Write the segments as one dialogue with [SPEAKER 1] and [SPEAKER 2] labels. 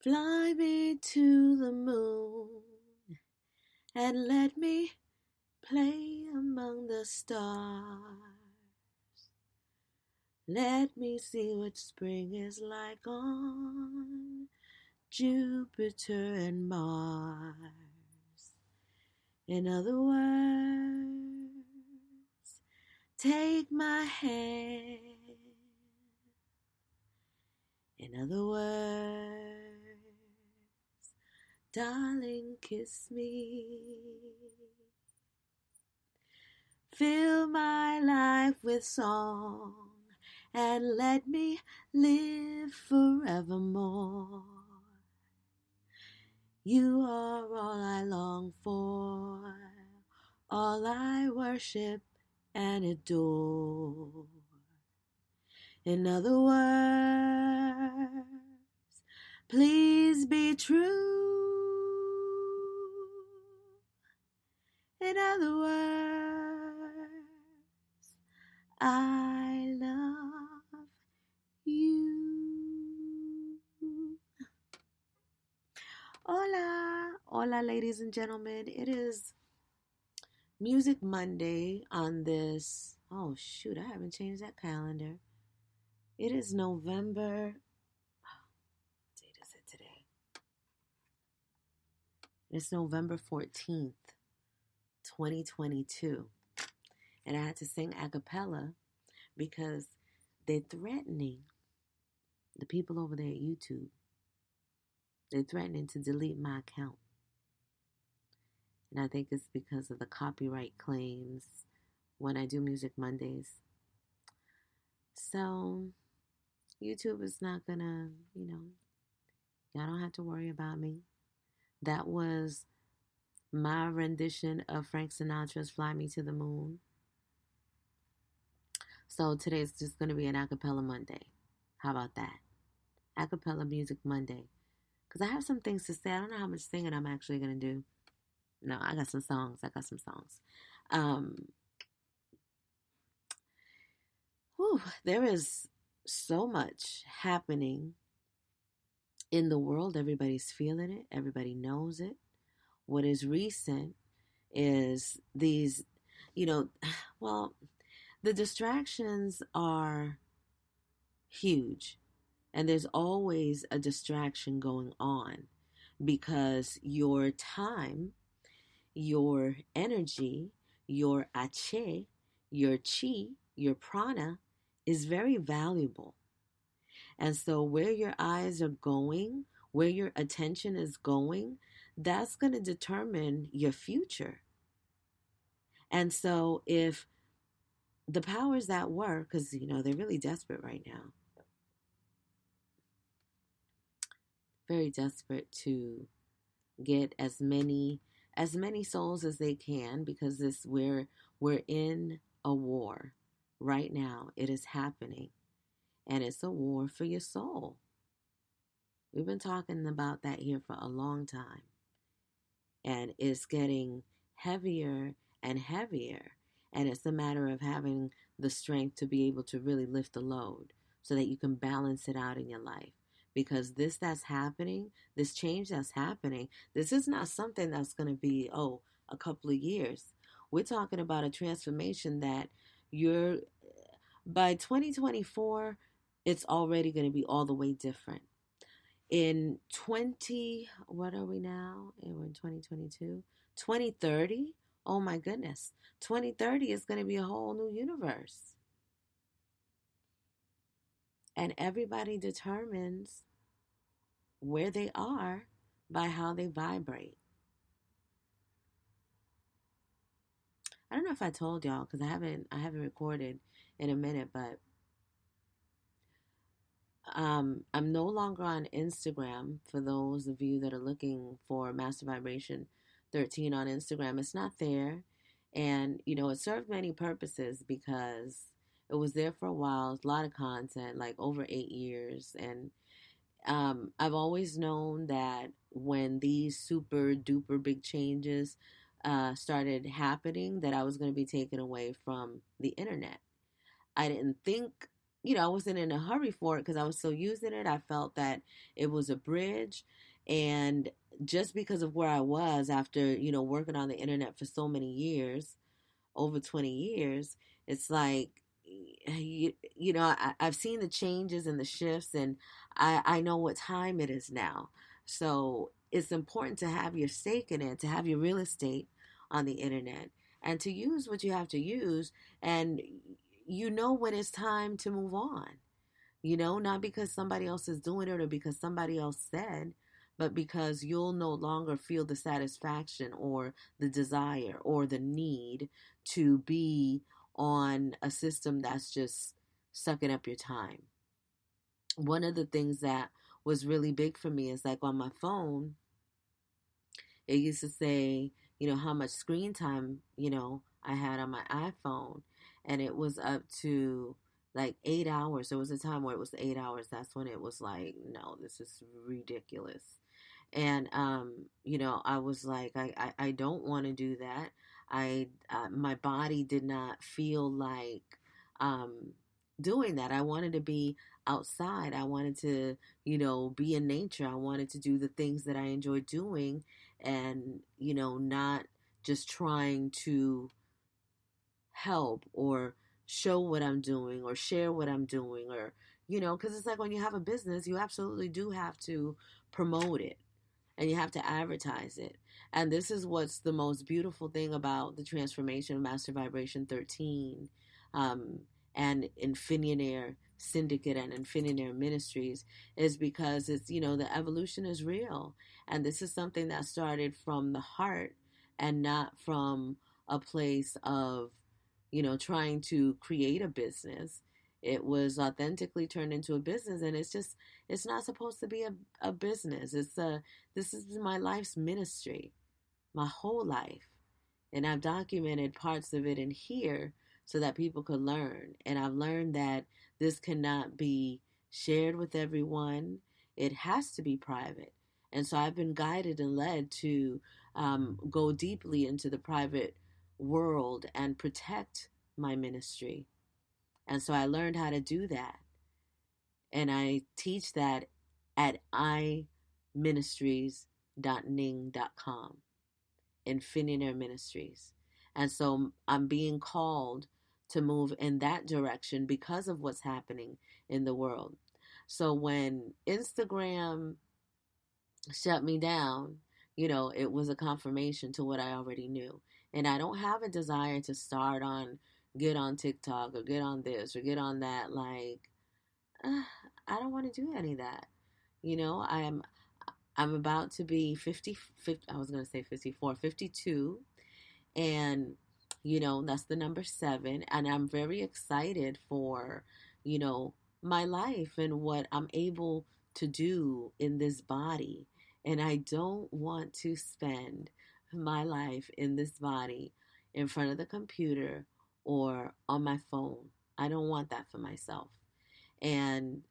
[SPEAKER 1] Fly me to the moon and let me play among the stars. Let me see what spring is like on Jupiter and Mars. In other words, take my hand. In other words, darling, kiss me. Fill my life with song and let me live forevermore. You are all I long for, all I worship and adore. In other words, please be true. In other words, I love you. Hola, hola, ladies and gentlemen. It is Music Monday on this. Oh, shoot, I haven't changed that calendar. It is November. What date is it today? It's November 14th, 2022. And I had to sing Acapella because they're threatening the people over there at YouTube. They're threatening to delete my account. And I think it's because of the copyright claims when I do Music Mondays. So, YouTube is not gonna, y'all don't have to worry about me. That was my rendition of Frank Sinatra's Fly Me to the Moon. So today's just going to be an Acapella Monday. How about that? Acapella Music Monday. Because I have some things to say. I don't know how much singing I'm actually going to do. No, I got some songs. There is so much happening in the world. Everybody's feeling it. Everybody knows it. What is recent is these, well, the distractions are huge. And there's always a distraction going on because your time, your energy, your ache, your chi, your prana is very valuable. And so where your eyes are going, where your attention is going, that's going to determine your future. And so if the powers that work, because, they're really desperate right now, very desperate to get as many souls as they can, because we're in a war right now. It is happening, and it's a war for your soul. We've been talking about that here for a long time, and it's getting heavier and heavier, and it's a matter of having the strength to be able to really lift the load so that you can balance it out in your life. Because that's happening, this change that's happening, this is not something that's going to be, a couple of years. We're talking about a transformation that by 2024, it's already going to be all the way different. What are we now? We're in 2022. 2030, oh my goodness. 2030 is going to be a whole new universe. And everybody determines where they are by how they vibrate. I don't know if I told y'all because I haven't recorded in a minute, but I'm no longer on Instagram. For those of you that are looking for Master Vibration 13 on Instagram, it's not there. And, it served many purposes because it was there for a while, a lot of content, like over 8 years. And I've always known that when these super duper big changes started happening, that I was going to be taken away from the internet. I didn't think I wasn't in a hurry for it because I was still using it. I felt that it was a bridge. And just because of where I was after, working on the internet for so many years, over 20 years, it's like, I've seen the changes and the shifts, and I know what time it is now. So it's important to have your stake in it, to have your real estate on the internet, and to use what you have to use. And when it's time to move on, not because somebody else is doing it or because somebody else said, but because you'll no longer feel the satisfaction or the desire or the need to be on a system that's just sucking up your time. One of the things that was really big for me is like on my phone, it used to say, how much screen time, I had on my iPhone, and it was up to like 8 hours. There was a time where it was 8 hours. That's when it was like, no, this is ridiculous. And I was like, I don't want to do that. My body did not feel like um doing that. I wanted to be outside. I wanted to, be in nature. I wanted to do the things that I enjoy doing, and not just trying to help or show what I'm doing or share what I'm doing, or because it's like when you have a business, you absolutely do have to promote it and you have to advertise it. And this is what's the most beautiful thing about the transformation of Master Vibration 13, um, and Infinionaire Syndicate and Infinionaire Ministries, is because it's, the evolution is real. And this is something that started from the heart and not from a place of, trying to create a business. It was authentically turned into a business, and it's not supposed to be a business. This is my life's ministry, my whole life. And I've documented parts of it in here so that people could learn. And I've learned that this cannot be shared with everyone, it has to be private. And so I've been guided and led to go deeply into the private world and protect my ministry. And so I learned how to do that. And I teach that at iministries.ning.com, Infinite Ministries. And so I'm being called to move in that direction because of what's happening in the world. So when Instagram shut me down, it was a confirmation to what I already knew. And I don't have a desire to get on TikTok or get on this or get on that. Like, I don't want to do any of that. I'm about to be 50, I was going to say 54, 52, and that's the number 7, and I'm very excited for, you know, my life and what I'm able to do in this body. And I don't want to spend my life in this body in front of the computer or on my phone. I don't want that for myself. And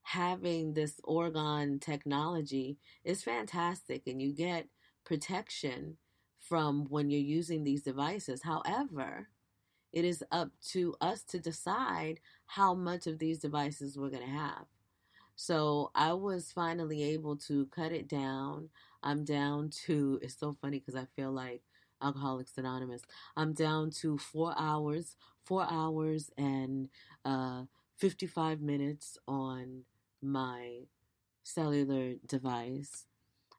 [SPEAKER 1] having this organ technology is fantastic, and you get protection from when you're using these devices. However, it is up to us to decide how much of these devices we're going to have. So I was finally able to cut it down. I'm down to, it's so funny because I feel like Alcoholics Anonymous. I'm down to 4 hours and uh, 55 minutes on my cellular device.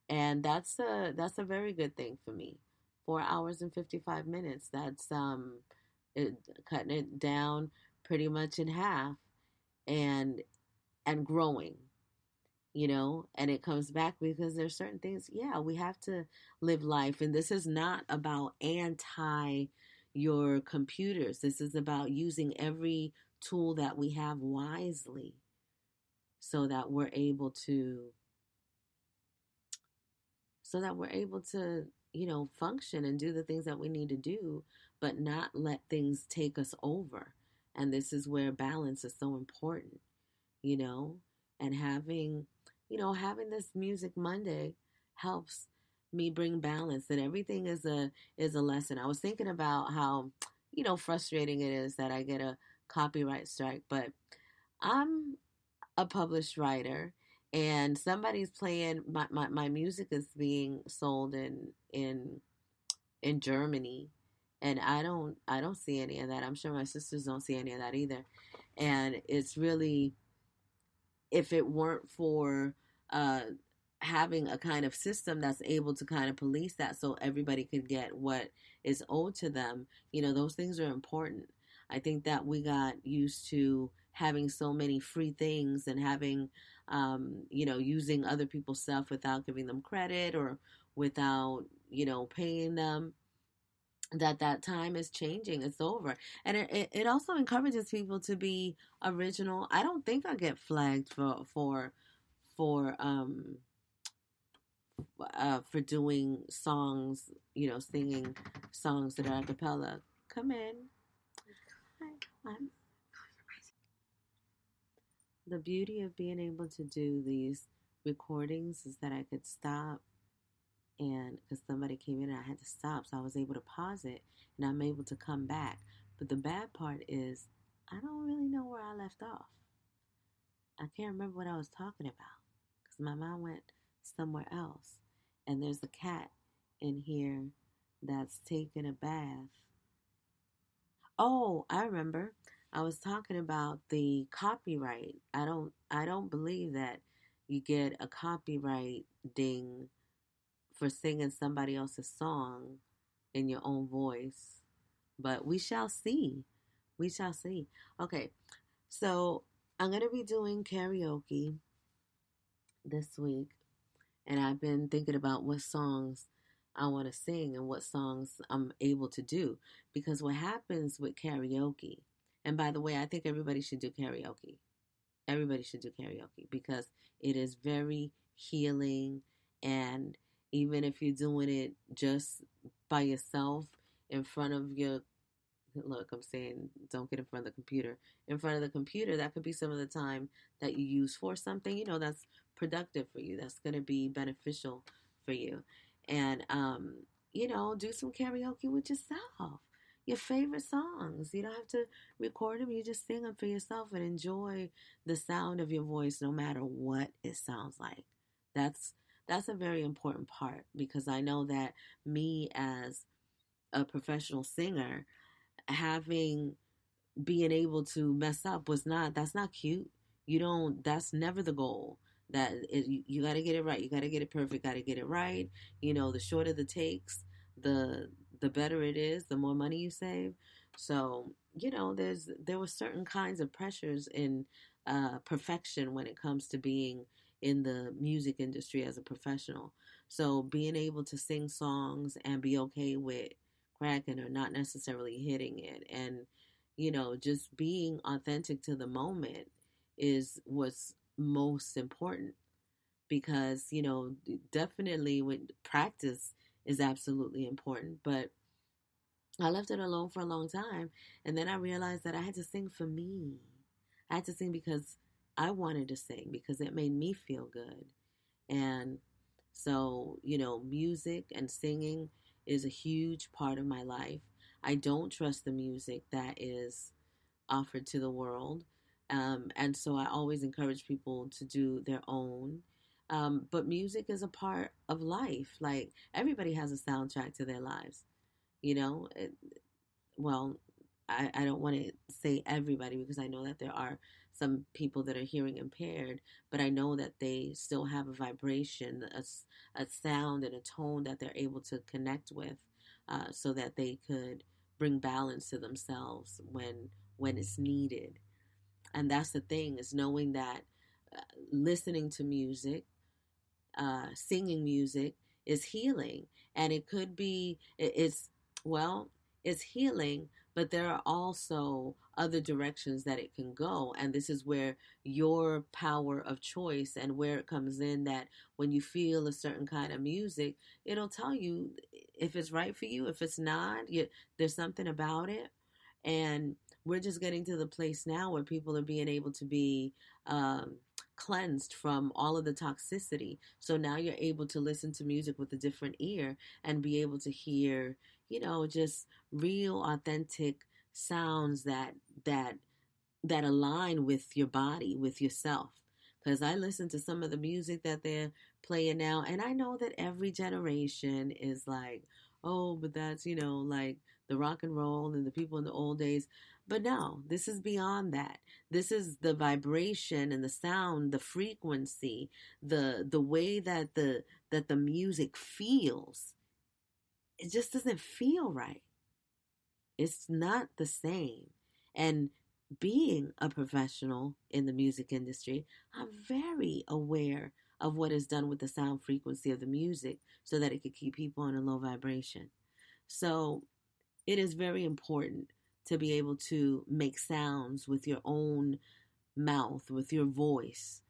[SPEAKER 1] And that's a very good thing for me. 4 hours and 55 minutes. That's cutting it down pretty much in half, and growing, and it comes back because there's certain things, yeah, we have to live life. And this is not about anti your computers. This is about using every tool that we have wisely so that we're able to function and do the things that we need to do, but not let things take us over. And this is where balance is so important, you know, and having this Music Monday helps me bring balance. And everything is a lesson. I was thinking about how, frustrating it is that I get a copyright strike, but I'm a published writer, and somebody's playing my music is being sold in Germany, and I don't see any of that. I'm sure my sisters don't see any of that either. And it's really, if it weren't for uh, having a kind of system that's able to kind of police that so everybody could get what is owed to them, those things are important. I think that we got used to having so many free things and having, using other people's stuff without giving them credit or without, paying them, that time is changing. It's over. And it also encourages people to be original. I don't think I get flagged for doing songs, singing songs that are a cappella. Come in. Hi. The beauty of being able to do these recordings is that I could stop, and because somebody came in and I had to stop, so I was able to pause it and I'm able to come back. But the bad part is I don't really know where I left off. I can't remember what I was talking about because my mind went somewhere else. And there's a cat in here that's taking a bath. Oh, I remember. I was talking about the copyright. I don't believe that you get a copyright ding for singing somebody else's song in your own voice. But we shall see. We shall see. Okay, so I'm going to be doing karaoke this week, and I've been thinking about what songs I want to sing and what songs I'm able to do. Because what happens with karaoke, and by the way, I think everybody should do karaoke. Everybody should do karaoke because it is very healing. And even if you're doing it just by yourself in front of your, look, I'm saying don't get in front of the computer. In front of the computer, that could be some of the time that you use for something, that's productive for you, that's going to be beneficial for you. And, do some karaoke with yourself. Your favorite songs. You don't have to record them. You just sing them for yourself and enjoy the sound of your voice no matter what it sounds like. That's a very important part because I know that me as a professional singer, having being able to mess up was not that's not cute. You don't That's never the goal. You got to get it right. You got to get it perfect. Got to get it right. The shorter the takes, the better it is, the more money you save. So, there were certain kinds of pressures in perfection when it comes to being in the music industry as a professional. So being able to sing songs and be okay with cracking or not necessarily hitting it, and just being authentic to the moment is what's most important. Because definitely when practice is absolutely important, but I left it alone for a long time, and then I realized that I had to sing for me. I had to sing because I wanted to sing, because it made me feel good. And so, music and singing is a huge part of my life. I don't trust the music that is offered to the world. And so I always encourage people to do their own. But music is a part of life. Like, everybody has a soundtrack to their lives, you know? Well, I don't want to say everybody because I know that there are some people that are hearing impaired, but I know that they still have a vibration, a sound, and a tone that they're able to connect with, so that they could bring balance to themselves when it's needed. And that's the thing, is knowing that listening to music, singing music is healing. And it could be, well, it's healing, but there are also other directions that it can go. And this is where your power of choice and where it comes in, that when you feel a certain kind of music, it'll tell you if it's right for you. If it's not, there's something about it. And we're just getting to the place now where people are being able to be cleansed from all of the toxicity. So now you're able to listen to music with a different ear and be able to hear, just real authentic sounds that that align with your body, with yourself. Because I listen to some of the music that they're playing now, and I know that every generation is like, oh, but that's, like the rock and roll and the people in the old days. But no, this is beyond that. This is the vibration and the sound, the frequency, the way that the music feels. It just doesn't feel right. It's not the same. And being a professional in the music industry, I'm very aware of what is done with the sound frequency of the music so that it could keep people on a low vibration. So it is very important to be able to make sounds with your own mouth, with your voice,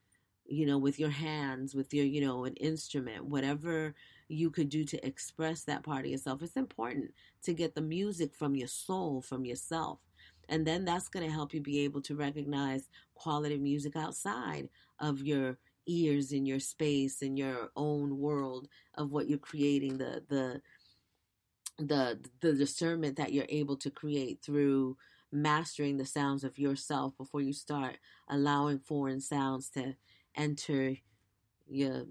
[SPEAKER 1] with your hands, with your, an instrument, whatever you could do to express that part of yourself. It's important to get the music from your soul, from yourself. And then that's going to help you be able to recognize quality music outside of your ears, in your space, in your own world of what you're creating, the discernment that you're able to create through mastering the sounds of yourself before you start allowing foreign sounds to enter your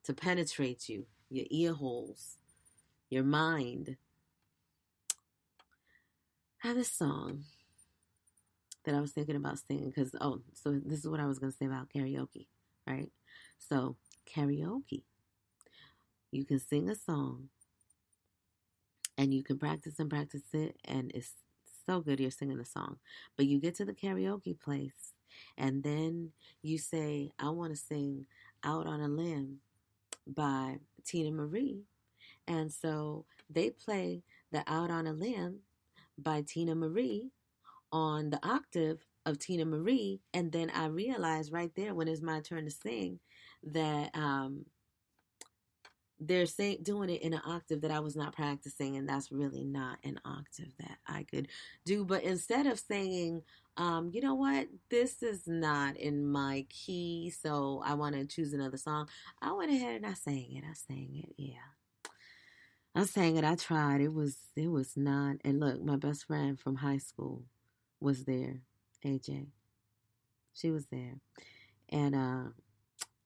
[SPEAKER 1] to penetrate you, your ear holes, your mind. I have this song that I was thinking about singing because, so this is what I was going to say about karaoke, right? So, karaoke, you can sing a song and you can practice and practice it, and it's so good you're singing the song. But you get to the karaoke place, and then you say, I want to sing Out on a Limb by Tina Marie. And so they play the Out on a Limb by Tina Marie on the octave of Tina Marie. And then I realized right there when it's my turn to sing that they're doing it in an octave that I was not practicing, and that's really not an octave that I could do. But instead of saying, you know what, this is not in my key, so I want to choose another song, I went ahead and I sang it, yeah. I sang it, I tried. It was not. And look, my best friend from high school was there, AJ. She was there. And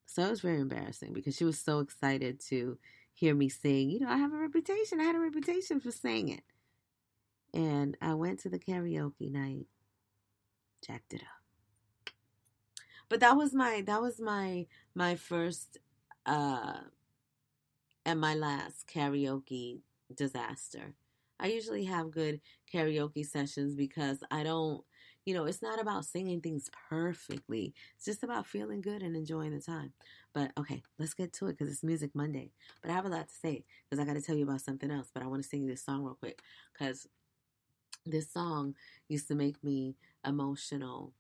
[SPEAKER 1] so it was very embarrassing because she was so excited to hear me sing. I have a reputation. I had a reputation for singing. And I went to the karaoke night, jacked it up. But that was my first and my last karaoke disaster. I usually have good karaoke sessions because I don't, it's not about singing things perfectly. It's just about feeling good and enjoying the time. But okay, let's get to it because it's Music Monday. But I have a lot to say because I got to tell you about something else. But I want to sing you this song real quick because this song used to make me emotional.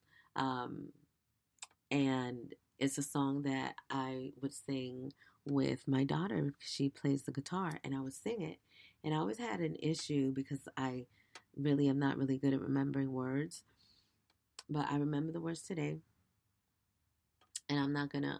[SPEAKER 1] And it's a song that I would sing with my daughter. She plays the guitar, and I would sing it. And I always had an issue because I really am not really good at remembering words. But I remember the words today. And I'm gonna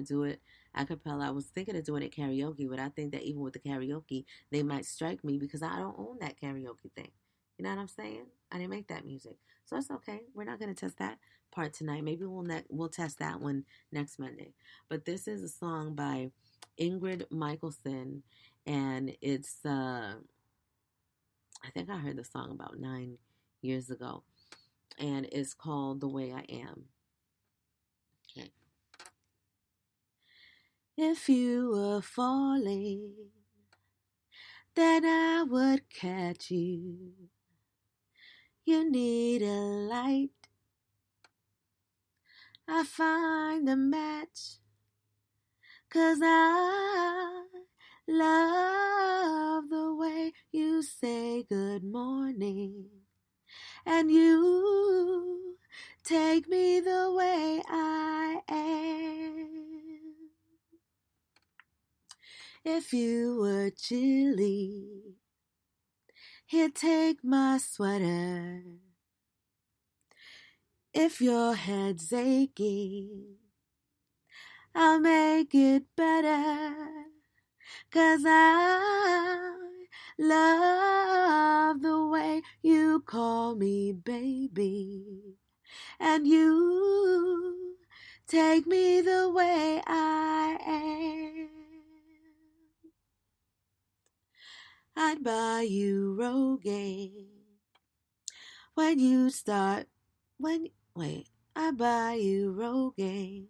[SPEAKER 1] do it a cappella. I was thinking of doing it karaoke, but I think that even with the karaoke, they might strike me because I don't own that karaoke thing. You know what I'm saying? I didn't make that music, so it's okay. We're not gonna test that part tonight. Maybe we'll test that one next Monday. But this is a song by Ingrid Michaelson, and it's I think I heard the song about 9 years ago, and it's called "The Way I Am." Okay. If you were falling, then I would catch you. You need a light. I find a match. 'Cause I love the way you say good morning. And you take me the way I am. If you were chilly, here, take my sweater. If your head's aching, I'll make it better. 'Cause I love the way you call me baby. And you take me the way I am. I'd buy you Rogaine when you start, when, wait, I buy you Rogaine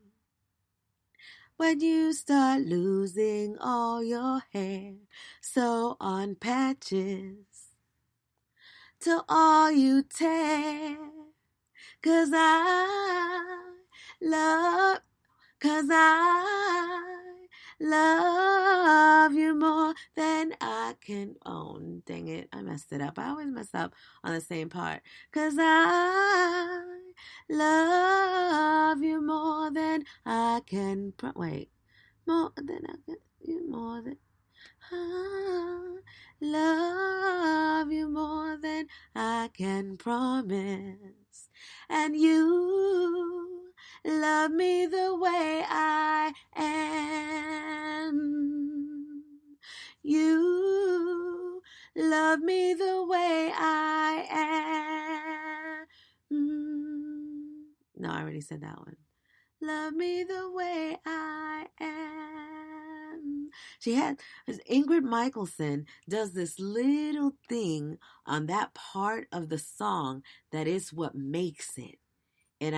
[SPEAKER 1] when you start losing all your hair. So on patches till all you tear. 'Cause love, 'cause I love you more than I can. Oh, dang it. I messed it up. I always mess up on the same part. 'Cause I love you more than I can. Wait. More than I can. You more than. I love you more than I can promise. And you love me the way I am. You love me the way I am. No, I already said that one. Love me the way I am. She had Ingrid Michaelson does this little thing on that part of the song that is what makes it. And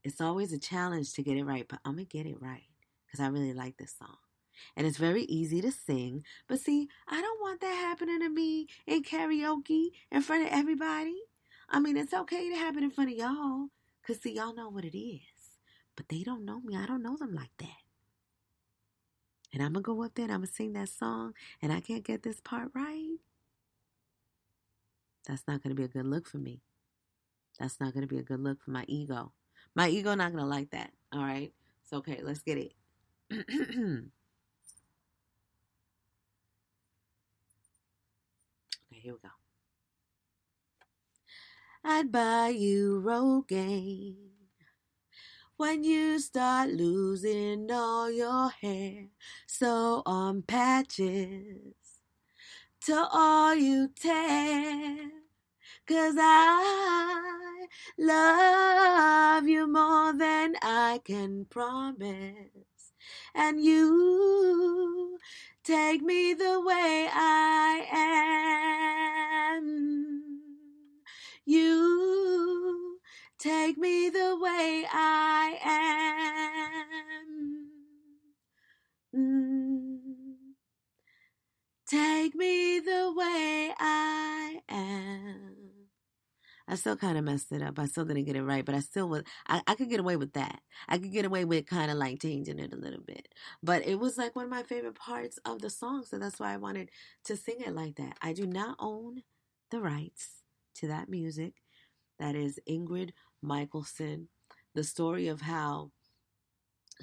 [SPEAKER 1] it's always a challenge to get it right, but I'm going to get it right because I really like this song. And it's very easy to sing. But see, I don't want that happening to me in karaoke in front of everybody. I mean, it's okay to happen in front of y'all because, see, y'all know what it is. But they don't know me. I don't know them like that. And I'm going to go up there and I'm going to sing that song and I can't get this part right. That's not going to be a good look for me. That's not going to be a good look for my ego. My ego not going to like that. All right? So, okay, let's get it. Okay, here we go. I'd buy you Rogaine when you start losing all your hair. So on patches till all you tear. 'Cause I love you more than I can promise. And you take me the way I am. You take me the way I am. Take me the way I am. I still kind of messed it up. I still didn't get it right, but I could get away with that. I could get away with kind of like changing it a little bit. But it was like one of my favorite parts of the song, so that's why I wanted to sing it like that. I do not own the rights to that music. That is Ingrid Michaelson. The story of how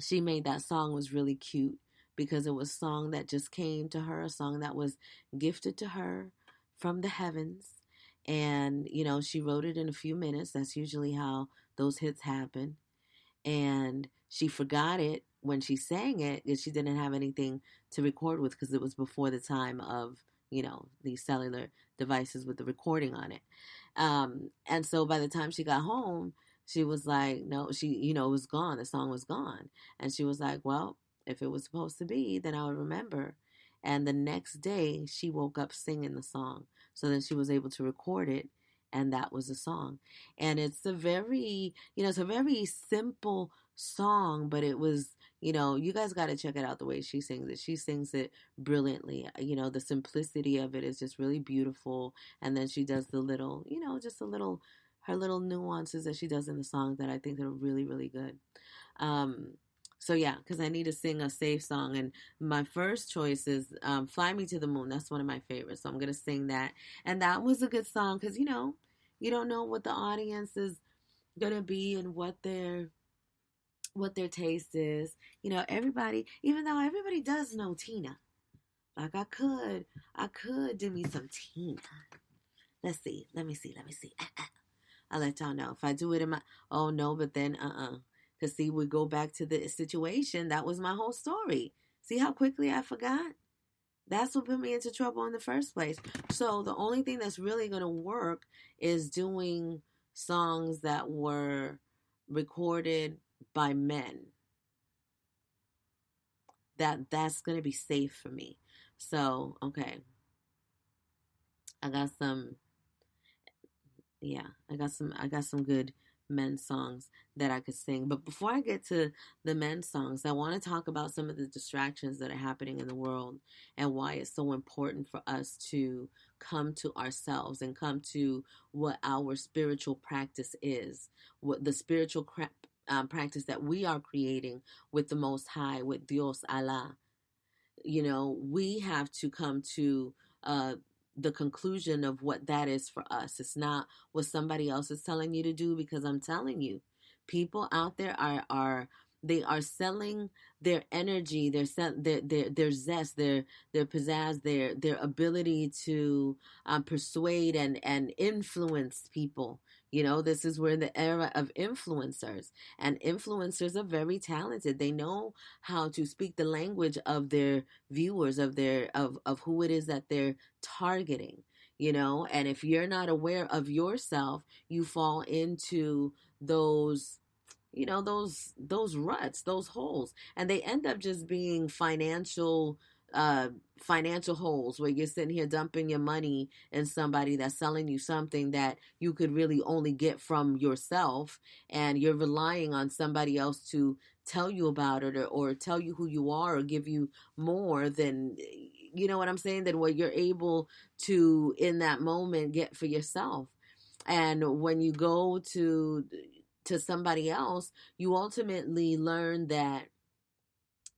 [SPEAKER 1] she made that song was really cute because it was a song that just came to her, a song that was gifted to her from the heavens. And, she wrote it in a few minutes. That's usually how those hits happen. And she forgot it when she sang it because she didn't have anything to record with because it was before the time of, these cellular devices with the recording on it. And so by the time she got home, she was like, no, it was gone. The song was gone. And she was like, well, if it was supposed to be, then I would remember. And the next day, she woke up singing the song. So then she was able to record it, and that was the song. And it's a very simple song, but it was, you guys got to check it out the way she sings it. She sings it brilliantly. The simplicity of it is just really beautiful. And then she does the little, her little nuances that she does in the song that I think are really, really good. So yeah, because I need to sing a safe song. And my first choice is Fly Me to the Moon. That's one of my favorites. So I'm going to sing that. And that was a good song because, you don't know what the audience is going to be and what their taste is. Everybody, even though everybody does know Tina. Like I could do me some Tina. Let's see. Let me see. I'll let y'all know. If I do it in my, oh no, but then Because see, we go back to the situation. That was my whole story. See how quickly I forgot? That's what put me into trouble in the first place. So the only thing that's really going to work is doing songs that were recorded by men. That's going to be safe for me. So, okay. I got some yeah, I got some good men's songs that I could sing. But before I get to the men's songs, I want to talk about some of the distractions that are happening in the world and why it's so important for us to come to ourselves and come to what our spiritual practice is, what the spiritual practice that we are creating with the Most High, with Dios Allah. We have to come to uh, the conclusion of what that is for us. It's not what somebody else is telling you to do, because I'm telling you, people out there are they are selling their energy, their zest, their pizzazz, their ability to persuade and influence people. This is where the era of influencers, and influencers are very talented. They know how to speak the language of their viewers, of who it is that they're targeting. And if you're not aware of yourself, you fall into those those ruts, those holes, and they end up just being financial holes, where you're sitting here dumping your money in somebody that's selling you something that you could really only get from yourself, and you're relying on somebody else to tell you about it, or tell you who you are, or give you more than, you know what I'm saying, than what you're able to in that moment get for yourself. And when you go to somebody else, you ultimately learn that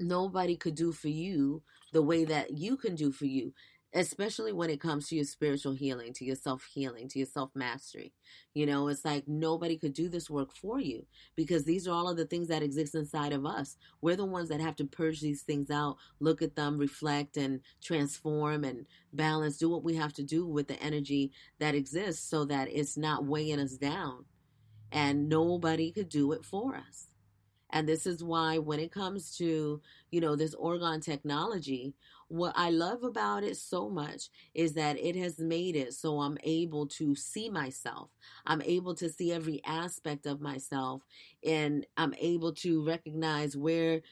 [SPEAKER 1] nobody could do for you the way that you can do for you, especially when it comes to your spiritual healing, to your self healing, to your self mastery. It's like nobody could do this work for you, because these are all of the things that exist inside of us. We're the ones that have to purge these things out, look at them, reflect, and transform and balance, do what we have to do with the energy that exists, so that it's not weighing us down, and nobody could do it for us. And this is why, when it comes to, this organ technology, what I love about it so much is that it has made it so I'm able to see myself. I'm able to see every aspect of myself, and I'm able to recognize where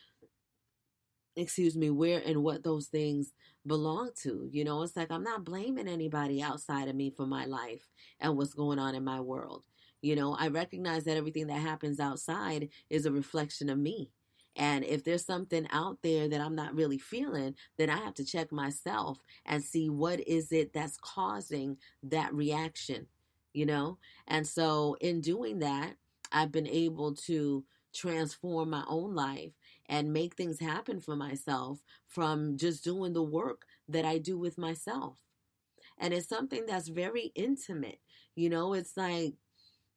[SPEAKER 1] and what those things belong to. It's like I'm not blaming anybody outside of me for my life and what's going on in my world. I recognize that everything that happens outside is a reflection of me. And if there's something out there that I'm not really feeling, then I have to check myself and see what is it that's causing that reaction, you know? And so in doing that, I've been able to transform my own life and make things happen for myself from just doing the work that I do with myself. And it's something that's very intimate. It's like,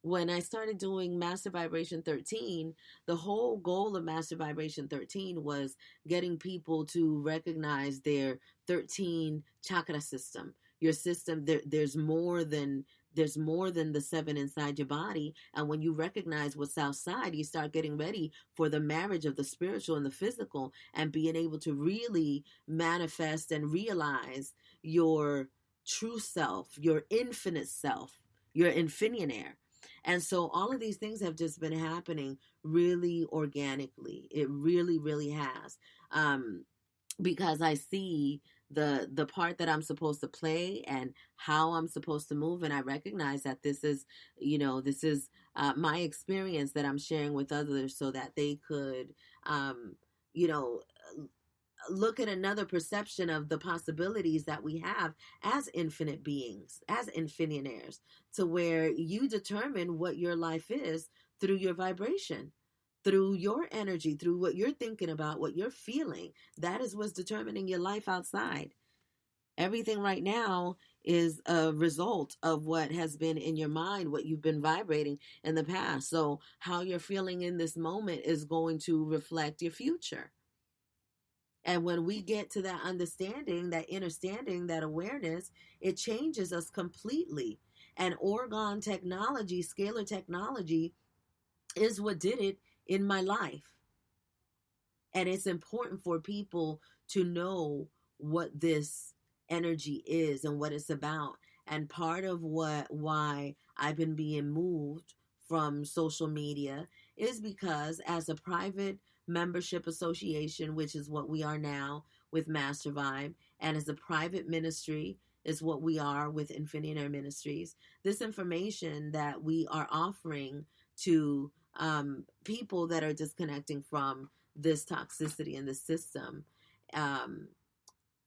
[SPEAKER 1] when I started doing Master Vibration 13, the whole goal of Master Vibration 13 was getting people to recognize their 13 chakra system. Your system, there's more than the seven inside your body. And when you recognize what's outside, you start getting ready for the marriage of the spiritual and the physical, and being able to really manifest and realize your true self, your infinite self, your infinionaire. And so all of these things have just been happening really organically. It really, really has. Because I see the part that I'm supposed to play and how I'm supposed to move, and I recognize that this is my experience that I'm sharing with others, so that they could, you know, look at another perception of the possibilities that we have as infinite beings, as infinionaires, to where you determine what your life is through your vibration, through your energy, through what you're thinking about, what you're feeling. That is what's determining your life outside. Everything right now is a result of what has been in your mind, what you've been vibrating in the past. So how you're feeling in this moment is going to reflect your future. And when we get to that understanding, that understanding, that awareness, it changes us completely. And orgone technology, scalar technology, is what did it in my life. And it's important for people to know what this energy is and what it's about. And part of why I've been being moved from social media is because as a private membership association, which is what we are now with Master Vibe, and as a private ministry is what we are with Infinity Air Ministries, this information that we are offering to people that are disconnecting from this toxicity in the system um,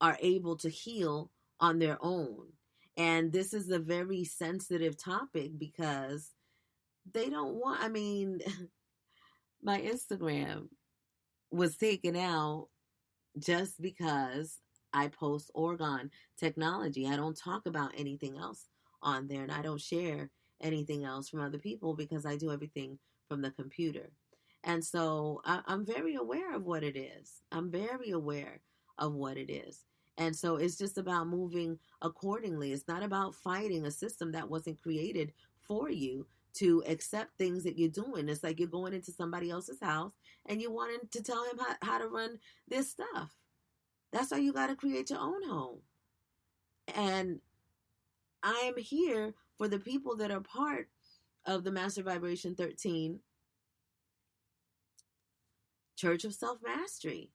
[SPEAKER 1] are able to heal on their own. And this is a very sensitive topic because they don't want, I mean, my Instagram was taken out just because I post organ technology. I don't talk about anything else on there, and I don't share anything else from other people because I do everything from the computer. And so I'm very aware of what it is. I'm very aware of what it is. And so it's just about moving accordingly. It's not about fighting a system that wasn't created for you to accept things that you're doing. It's like you're going into somebody else's house and you wanting to tell him how to run this stuff. That's why you got to create your own home. And I am here for the people that are part of the Master Vibration 13 Church of Self Mastery.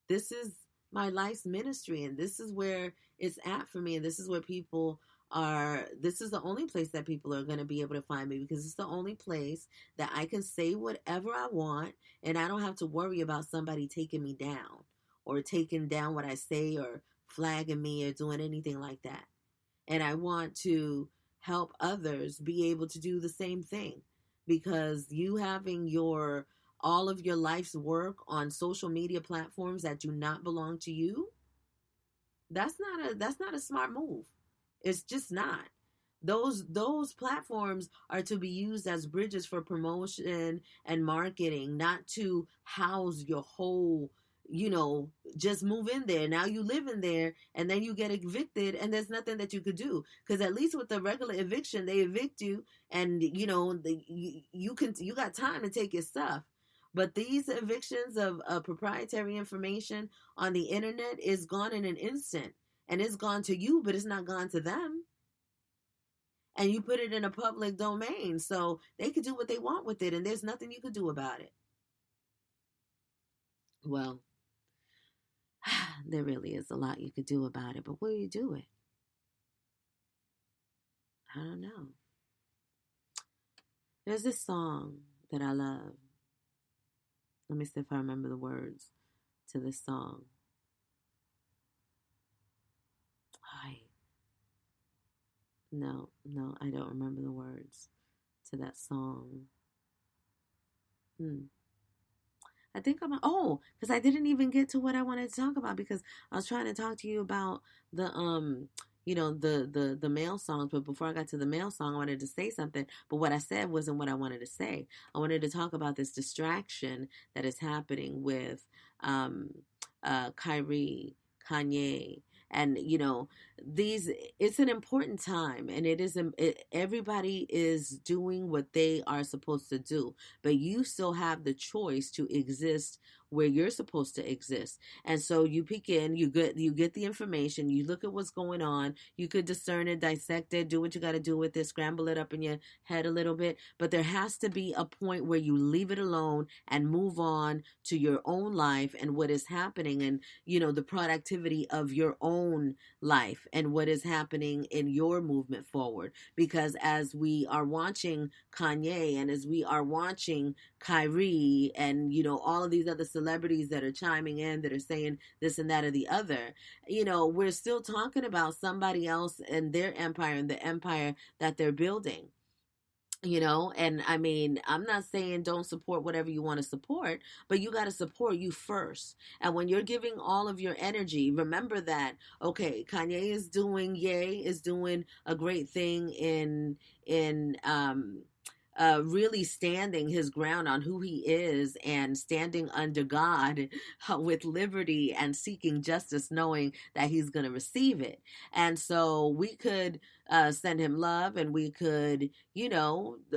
[SPEAKER 1] This is my life's ministry, and this is where it's at for me, and this is where people are. This is the only place that people are going to be able to find me, because it's the only place that I can say whatever I want, and I don't have to worry about somebody taking me down or taking down what I say or flagging me or doing anything like that. And I want to help others be able to do the same thing, because you having your all of your life's work on social media platforms that do not belong to you, that's not a smart move. It's just not. Those platforms are to be used as bridges for promotion and marketing, not to house your whole, just move in there. Now you live in there and then you get evicted and there's nothing that you could do. Because at least with the regular eviction, they evict you and, you got time to take your stuff. But these evictions of proprietary information on the internet is gone in an instant. And it's gone to you, but it's not gone to them. And you put it in a public domain, so they could do what they want with it, and there's nothing you could do about it. Well, there really is a lot you could do about it, but will you do it? I don't know. There's this song that I love. Let me see if I remember the words to this song. No, I don't remember the words to that song. I think because I didn't even get to what I wanted to talk about, because I was trying to talk to you about the the male songs, but before I got to the male song, I wanted to say something, but what I said wasn't what I wanted to say. I wanted to talk about this distraction that is happening with Kyrie, Kanye, and it's an important time, and everybody is doing what they are supposed to do, but you still have the choice to exist where you're supposed to exist. And so you peek in, you get the information, you look at what's going on, you could discern it, dissect it, do what you got to do with it, scramble it up in your head a little bit, but there has to be a point where you leave it alone and move on to your own life and what is happening, and the productivity of your own life and what is happening in your movement forward. Because as we are watching Kanye, and as we are watching Kyrie, and all of these other celebrities that are chiming in, that are saying this and that or the other, we're still talking about somebody else and their empire and the empire that they're building. And I mean, I'm not saying don't support whatever you want to support, but you got to support you first. And when you're giving all of your energy, remember that, okay, Kanye is doing a great thing in really standing his ground on who he is and standing under God with liberty and seeking justice, knowing that he's going to receive it. And so we could send him love, and we could,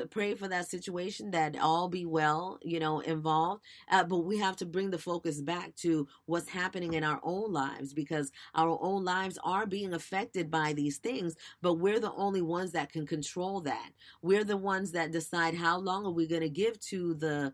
[SPEAKER 1] pray for that situation, that all be well, involved. But we have to bring the focus back to what's happening in our own lives, because our own lives are being affected by these things, but we're the only ones that can control that. We're the ones that decide how long are we going to give to the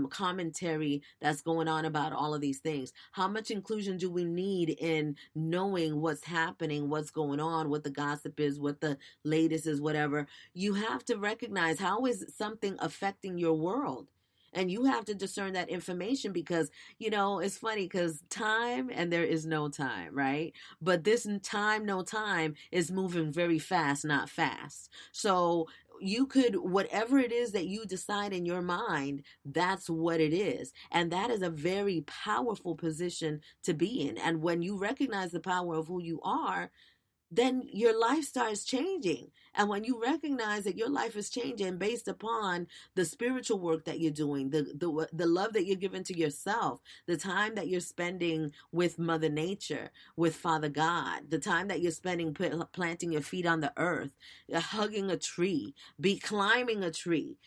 [SPEAKER 1] commentary that's going on about all of these things. How much inclusion do we need in knowing what's happening, what's going on, what the gossip is, what the latest is, whatever. You have to recognize, how is something affecting your world? And you have to discern that information, because, it's funny, because time and there is no time, right? But this time, no time is moving very fast, not fast. So you could, whatever it is that you decide in your mind, that's what it is. And that is a very powerful position to be in. And when you recognize the power of who you are, then your life starts changing. And when you recognize that your life is changing based upon the spiritual work that you're doing, the love that you're giving to yourself, the time that you're spending with Mother Nature, with Father God, the time that you're spending planting your feet on the earth, hugging a tree, climbing a tree,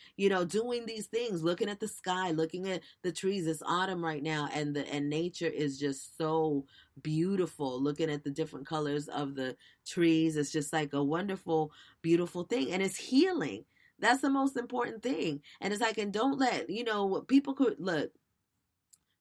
[SPEAKER 1] doing these things, looking at the sky, looking at the trees. It's autumn right now, and nature is just so beautiful, looking at the different colors of the trees. It's just like a wonderful, beautiful thing, and it's healing. That's the most important thing. And it's like, and don't let, people could look,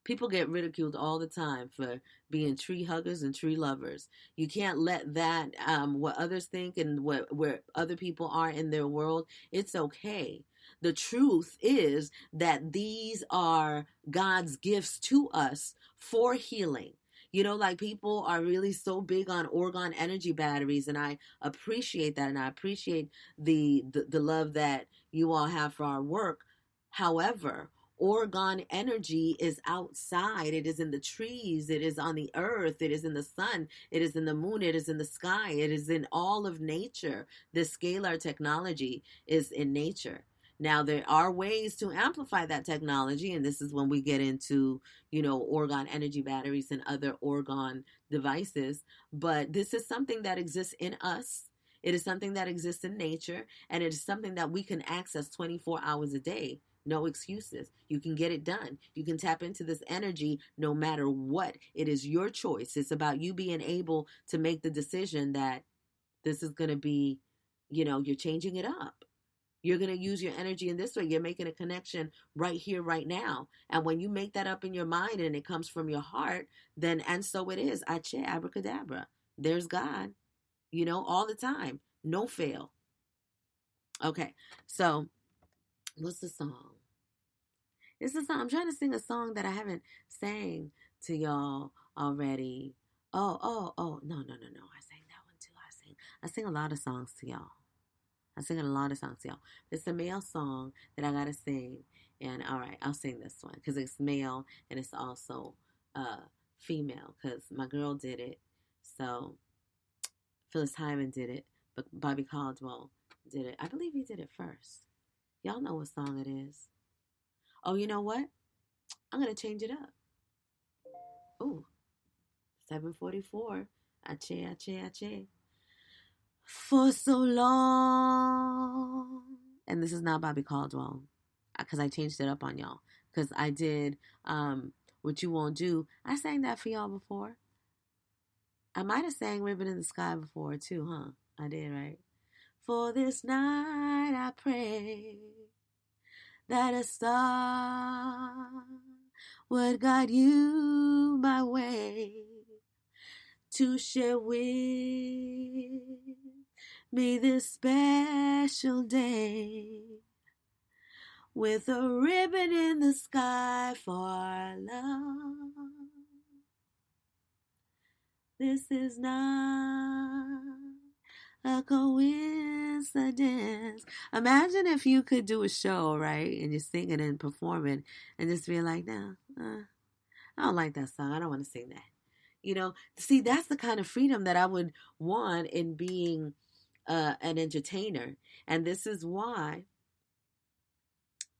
[SPEAKER 1] people get ridiculed all the time for being tree huggers and tree lovers. You can't let that, what others think and where other people are in their world, it's okay. The truth is that these are God's gifts to us for healing. Like, people are really so big on orgone energy batteries, and I appreciate that, and I appreciate the love that you all have for our work. However, orgone energy is outside. It is in the trees. It is on the earth. It is in the sun. It is in the moon. It is in the sky. It is in all of nature. The scalar technology is in nature. Now, there are ways to amplify that technology, and this is when we get into, orgone energy batteries and other orgone devices. But this is something that exists in us. It is something that exists in nature, and it is something that we can access 24 hours a day. No excuses. You can get it done. You can tap into this energy no matter what. It is your choice. It's about you being able to make the decision that this is going to be, you're changing it up. You're going to use your energy in this way. You're making a connection right here, right now. And when you make that up in your mind and it comes from your heart, then, and so it is. Ache, abracadabra. There's God, all the time. No fail. Okay. So what's the song? It's a song. I'm trying to sing a song that I haven't sang to y'all already. Oh. No. I sang that one too. I sing a lot of songs to y'all. I'm singing a lot of songs, y'all. It's a male song that I gotta sing, and all right, I'll sing this one because it's male and it's also female because my girl did it. So Phyllis Hyman did it, but Bobby Caldwell did it. I believe he did it first. Y'all know what song it is. Oh, you know what? I'm gonna change it up. Ooh, 7:44. Ache. For so long. And this is not Bobby Caldwell, because I changed it up on y'all. Because I did What You Won't Do. I sang that for y'all before. I might have sang Ribbon in the Sky before too, huh? I did, right? For this night I pray that a star would guide you my way to share with me this special day, with a ribbon in the sky for our love. This is not a coincidence. Imagine if you could do a show, right? And you're singing and performing and just be like, no, I don't like that song. I don't want to sing that. See, that's the kind of freedom that I would want in being an entertainer. And this is why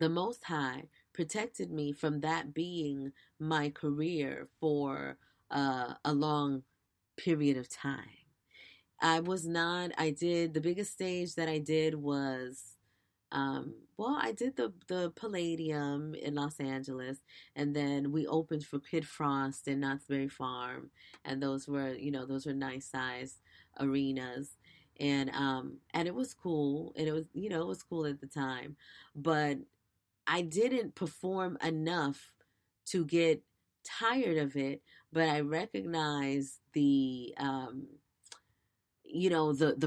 [SPEAKER 1] the Most High protected me from that being my career for a long period of time. I was not. I did the biggest stage that I did was well, I did the Palladium in Los Angeles, and then we opened for Kid Frost in Knott's Berry Farm, and those were nice sized arenas, and it was cool, and it was cool at the time, but I didn't perform enough to get tired of it, but I recognize the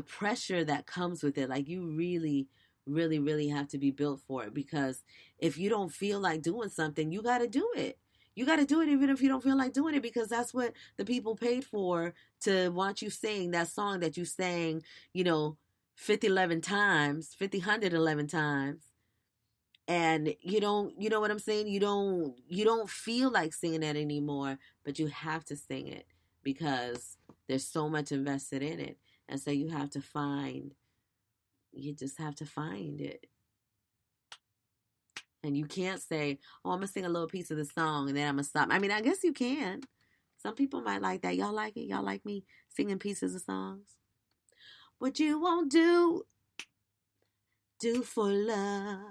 [SPEAKER 1] pressure that comes with it. Like, you really really really have to be built for it, because if you don't feel like doing something, you got to do it. You got to do it even if you don't feel like doing it, because that's what the people paid for, to watch you sing that song that you sang, you know 50 11 times, 50 111 times, and you know what I'm saying, you don't feel like singing that anymore, but you have to sing it because there's so much invested in it. And so you just have to find it. And you can't say, oh, I'm gonna sing a little piece of the song and then I'm gonna stop. I mean, I guess you can. Some people might like that. Y'all like it? Y'all like me singing pieces of songs? What you won't do for love,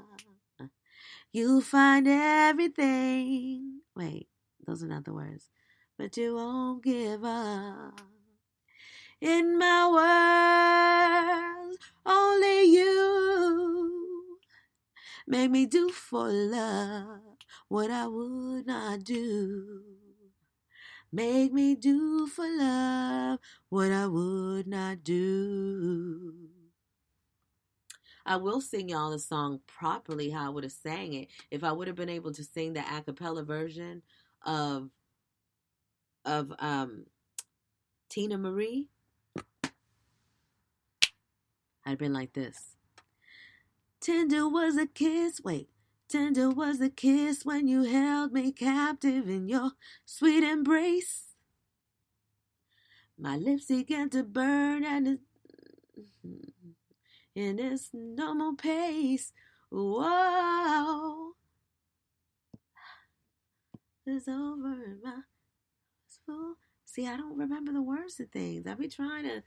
[SPEAKER 1] you'll find everything. Wait, those are not the words. But you won't give up. In my world, only you make me do for love what I would not do. Make me do for love what I would not do. I will sing y'all the song properly how I would have sang it. If I would have been able to sing the acapella version of of Tina Marie, I'd been like this. Tender was a kiss, wait. Tender was the kiss when you held me captive in your sweet embrace. My lips began to burn and in this normal pace. Whoa, it's over in my soul. See, I don't remember the words to things. I be trying to,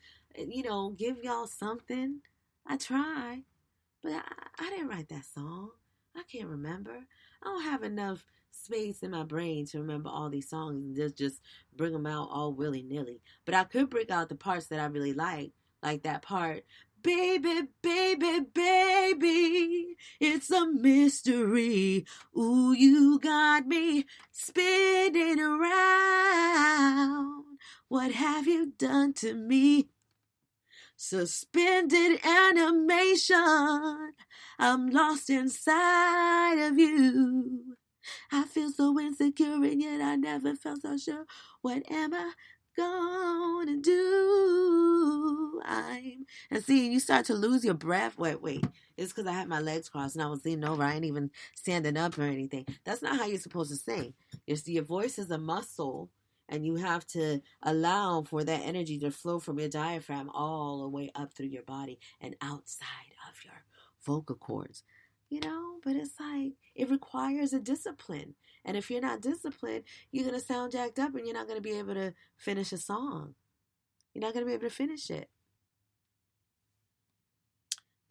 [SPEAKER 1] give y'all something. I try, but I didn't write that song. I can't remember. I don't have enough space in my brain to remember all these songs and just bring them out all willy nilly. But I could bring out the parts that I really like that part. Baby, baby, baby, it's a mystery. Ooh, you got me spinning around. What have you done to me? Suspended animation. I'm lost inside of you. I feel so insecure and yet I never felt so sure. What am I gonna do? And see, you start to lose your breath. Wait. It's because I had my legs crossed and I was leaning over. I ain't even standing up or anything. That's not how you're supposed to sing. Your voice is a muscle, and you have to allow for that energy to flow from your diaphragm all the way up through your body and outside of your vocal cords. But it's like, it requires a discipline. And if you're not disciplined, you're going to sound jacked up and you're not going to be able to finish a song. You're not going to be able to finish it.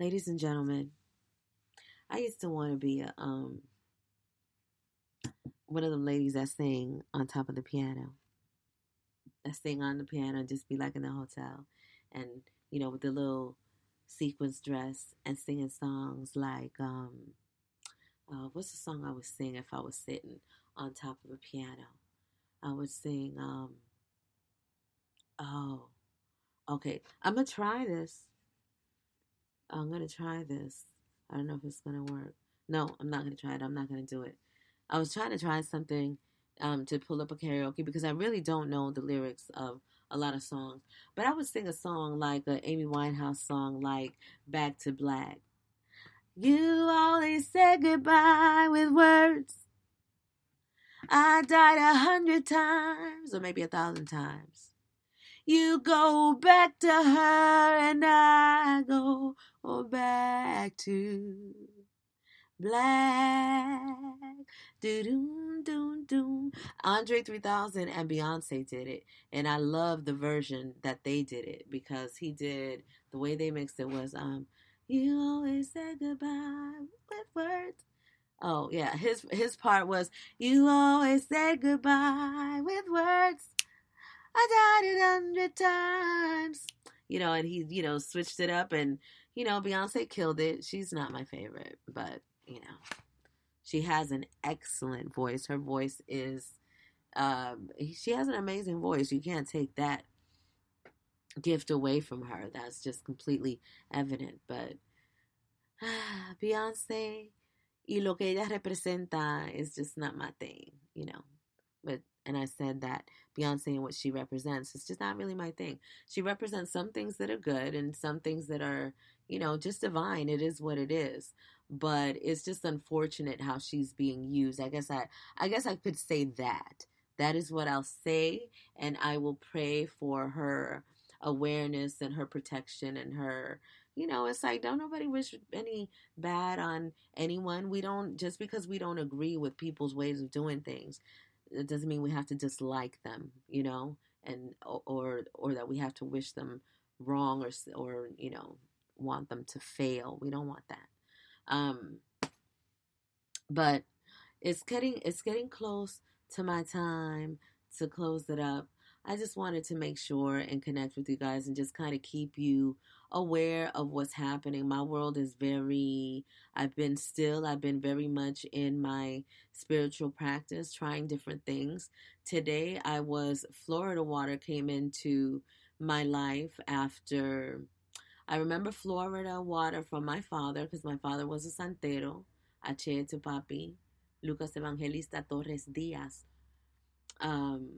[SPEAKER 1] Ladies and gentlemen, I used to want to be one of the ladies that sing on top of the piano. That sing on the piano, just be like in the hotel. And, with the little sequins dress and singing songs like, what's the song I would sing if I was sitting on top of a piano? I would sing, oh, okay. I'm going to try this. I don't know if it's going to work. No, I'm not going to try it. I'm not going to do it. I was trying to try something to pull up a karaoke because I really don't know the lyrics of a lot of songs. But I would sing a song like an Amy Winehouse song like Back to Black. You only said goodbye with words. I died 100 times, or maybe 1,000 times. You go back to her and I go back to Black. Do do do do. Andre 3000 and Beyonce did it, and I love the version that they did it because he did the way they mixed it was you always say goodbye with words. Oh yeah, his part was you always say goodbye with words. I died 100 times. And he, switched it up, and Beyonce killed it. She's not my favorite, but she has an excellent voice. Her voice is, she has an amazing voice. You can't take that gift away from her. That's just completely evident. But Beyonce y lo que ella representa is just not my thing. But and I said that Beyonce and what she represents is just not really my thing. She represents some things that are good and some things that are, just divine. It is what it is. But it's just unfortunate how she's being used. I guess I could say that. That is what I'll say, and I will pray for her awareness and her protection and her it's like don't nobody wish any bad on anyone. We don't just because we don't agree with people's ways of doing things, it doesn't mean we have to dislike them, and or that we have to wish them wrong or want them to fail. We don't want that. Um, but it's getting close to my time to close it up. I just wanted to make sure and connect with you guys and just kind of keep you aware of what's happening. My world is I've been still, I've been very much in my spiritual practice, trying different things. Today Florida water came into my life after, I remember Florida water from my father because my father was a santero, H to papi, Lucas Evangelista Torres Diaz. Um,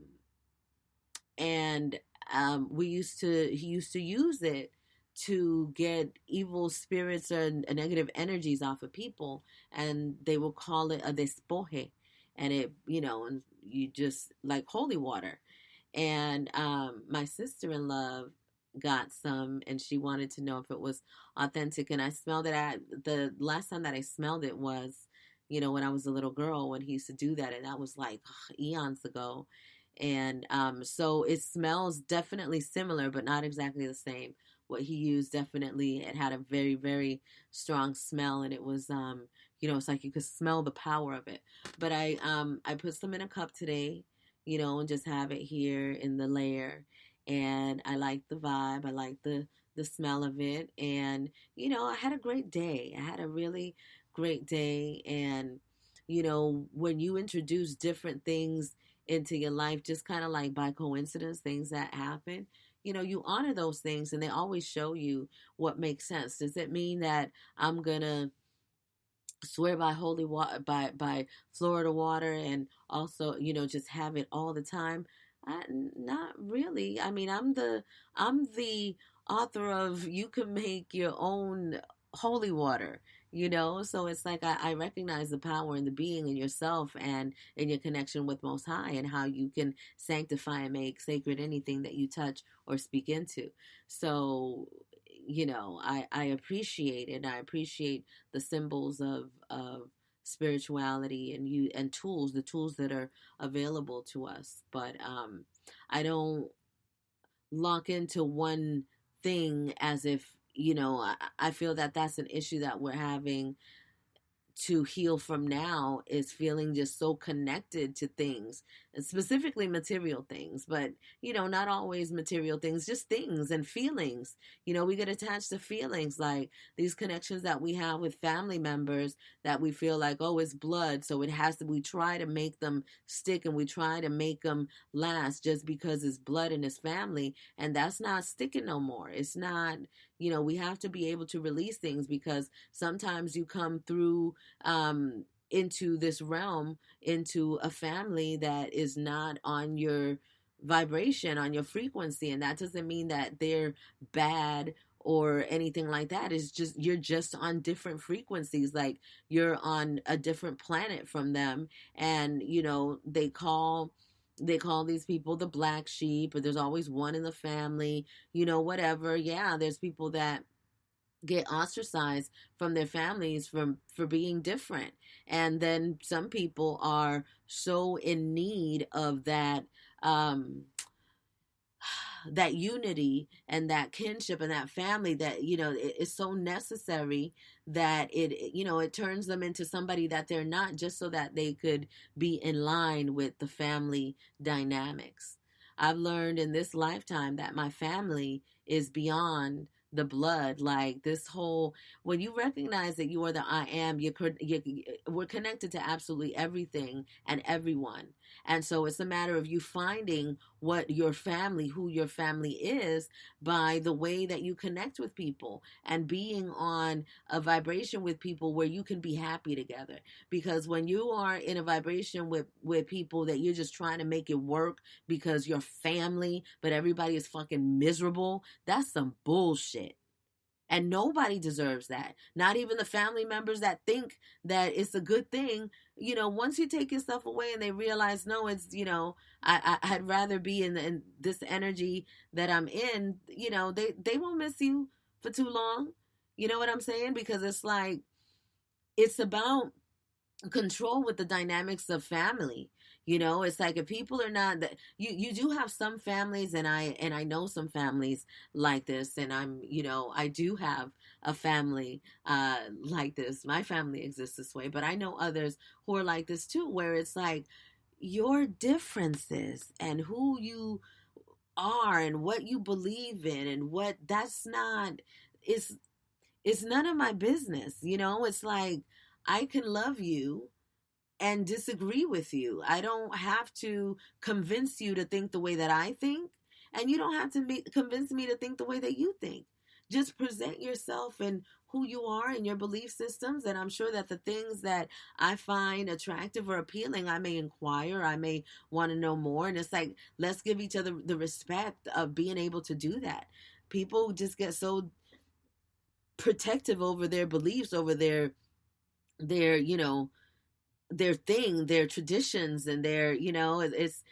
[SPEAKER 1] and he used to use it to get evil spirits or negative energies off of people, and they will call it a despoje, and and you just like holy water. And my sister-in-law got some, and she wanted to know if it was authentic, and I smelled it. The last time that I smelled it was when I was a little girl, when he used to do that, and that was like eons ago. And so it smells definitely similar, but not exactly the same. What he used, definitely, it had a very, very strong smell, and it was it's like you could smell the power of it. But I put some in a cup today, and just have it here in the layer. And I like the vibe. I like the smell of it. And I had a great day. I had a really great day. And when you introduce different things into your life, just kind of like by coincidence, things that happen, you honor those things, and they always show you what makes sense. Does it mean that I'm gonna swear by holy water, by Florida water, and also just have it all the time? Not really. I mean, I'm the author of you can make your own holy water. So it's like I recognize the power and the being in yourself and in your connection with Most High, and how you can sanctify and make sacred anything that you touch or speak into. So I appreciate it. I appreciate the symbols of spirituality and the tools that are available to us. But I don't lock into one thing as if I feel that that's an issue that we're having to heal from now, is feeling just so connected to things, and specifically material things, but not always material things, just things and feelings. We get attached to feelings, like these connections that we have with family members that we feel like, oh, it's blood, so we try to make them stick, and we try to make them last just because it's blood and it's family, and that's not sticking no more. It's not. We have to be able to release things, because sometimes you come through into this realm, into a family that is not on your vibration, on your frequency. And that doesn't mean that they're bad or anything like that. It's just, you're just on different frequencies. Like you're on a different planet from them. And, they call these people the black sheep, or there's always one in the family, whatever. Yeah, there's people that get ostracized from their families for being different. And then some people are so in need of um that unity and that kinship and that family, that it is so necessary that it turns them into somebody that they're not, just so that they could be in line with the family dynamics. I've learned in this lifetime that my family is beyond the blood. Like, this whole, when you recognize that you are the I am, we're connected to absolutely everything and everyone. And so it's a matter of you finding who your family is, by the way that you connect with people, and being on a vibration with people where you can be happy together. Because when you are in a vibration with people that you're just trying to make it work because you're family, but everybody is fucking miserable, that's some bullshit. And nobody deserves that. Not even the family members that think that it's a good thing. Once you take yourself away and they realize, no, it's, I'd rather be in this energy that I'm in, they won't miss you for too long. You know what I'm saying? Because it's like, it's about control with the dynamics of family. It's like, if people are not that, you do have some families, and I know some families like this, and I do have a family like this. My family exists this way, but I know others who are like this too, where it's like, your differences and who you are and what you believe in and what that's not, it's none of my business. It's like, I can love you and disagree with you. I don't have to convince you to think the way that I think, and you don't have to convince me to think the way that you think. Just present yourself and who you are and your belief systems, and I'm sure that the things that I find attractive or appealing, I may inquire, I may want to know more, and it's like, let's give each other the respect of being able to do that. People just get so protective over their beliefs, over their their thing, their traditions, and it's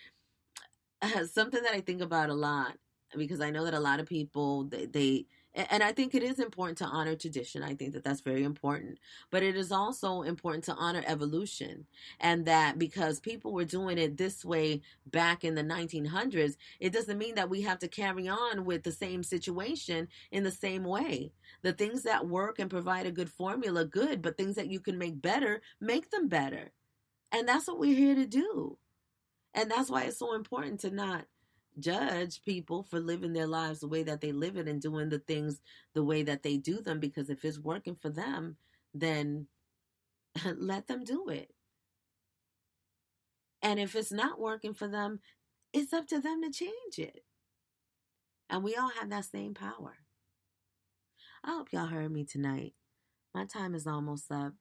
[SPEAKER 1] something that I think about a lot, because I know that a lot of people, and I think it is important to honor tradition. I think that that's very important, but it is also important to honor evolution, and that because people were doing it this way back in the 1900s, it doesn't mean that we have to carry on with the same situation in the same way. The things that work and provide a good formula, good, but things that you can make better, make them better. And that's what we're here to do. And that's why it's so important to not judge people for living their lives the way that they live it and doing the things the way that they do them. Because if it's working for them, then let them do it. And if it's not working for them, it's up to them to change it. And we all have that same power. I hope y'all heard me tonight. My time is almost up.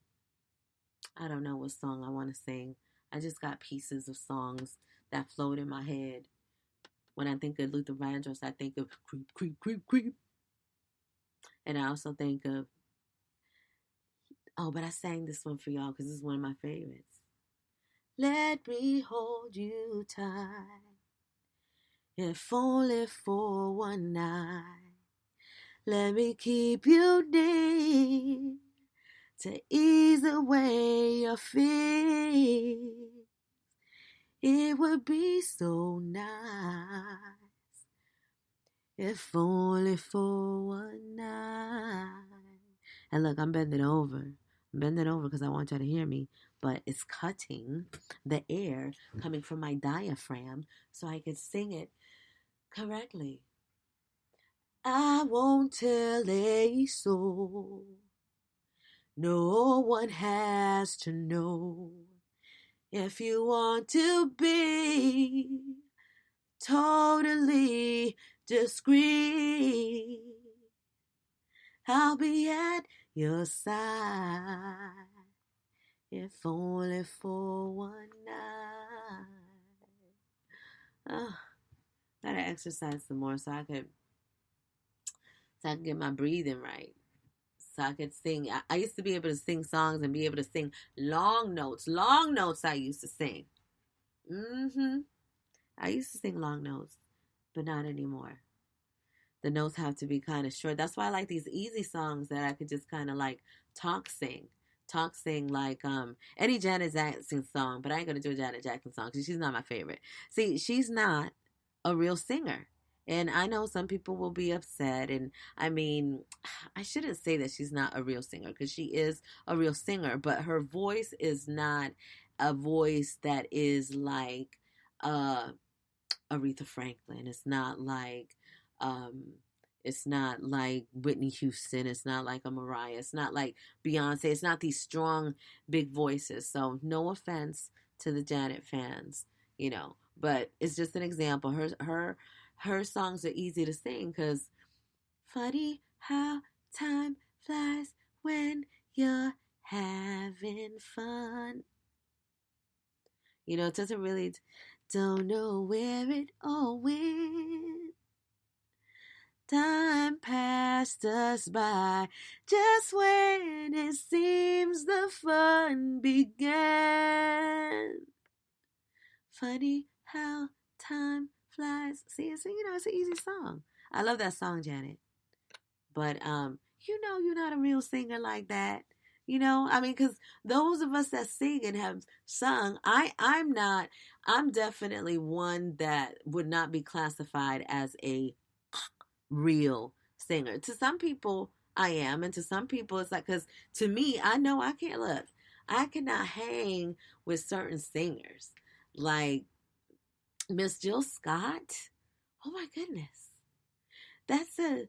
[SPEAKER 1] I don't know what song I want to sing. I just got pieces of songs that float in my head. When I think of Luther Vandross, I think of creep, creep, creep, creep. And I also think of, but I sang this one for y'all because this is one of my favorites. Let me hold you tight, if only for one night. Let me keep you near to ease away your fears. It would be so nice, if only for one night. And look, I'm bending over. I'm bending over because I want y'all to hear me, but it's cutting the air coming from my diaphragm so I can sing it correctly. I won't tell a soul. No one has to know. If you want to be totally discreet, I'll be at your side, if only for one night. Oh, gotta exercise some more so I can get my breathing right. So I could sing. I used to be able to sing songs and be able to sing long notes. Long notes I used to sing. I used to sing long notes, but not anymore. The notes have to be kind of short. That's why I like these easy songs that I could just kind of like talk sing. Talk sing like any Janet Jackson song, but I ain't gonna do a Janet Jackson song because she's not my favorite. See, she's not a real singer. And I know some people will be upset. And I mean, I shouldn't say that she's not a real singer because she is a real singer, but her voice is not a voice that is like uh Aretha Franklin. Um it's not like Whitney Houston. It's not like a Mariah. It's not like Beyonce. It's not these strong big voices. So no offense to the Janet fans, but it's just an example. Her songs are easy to sing cuz funny how time flies when you're having fun. It doesn't really, don't know where it all went. Time passed us by just when it seems the fun began. Funny how time flies. See, it's an easy song. I love that song, Janet. But you're not a real singer like that. Because those of us that sing and have sung, I'm not. I'm definitely one that would not be classified as a real singer. To some people, I am, and to some people, it's like, because to me, I know I can't look. I cannot hang with certain singers like Miss Jill Scott. Oh my goodness, that's a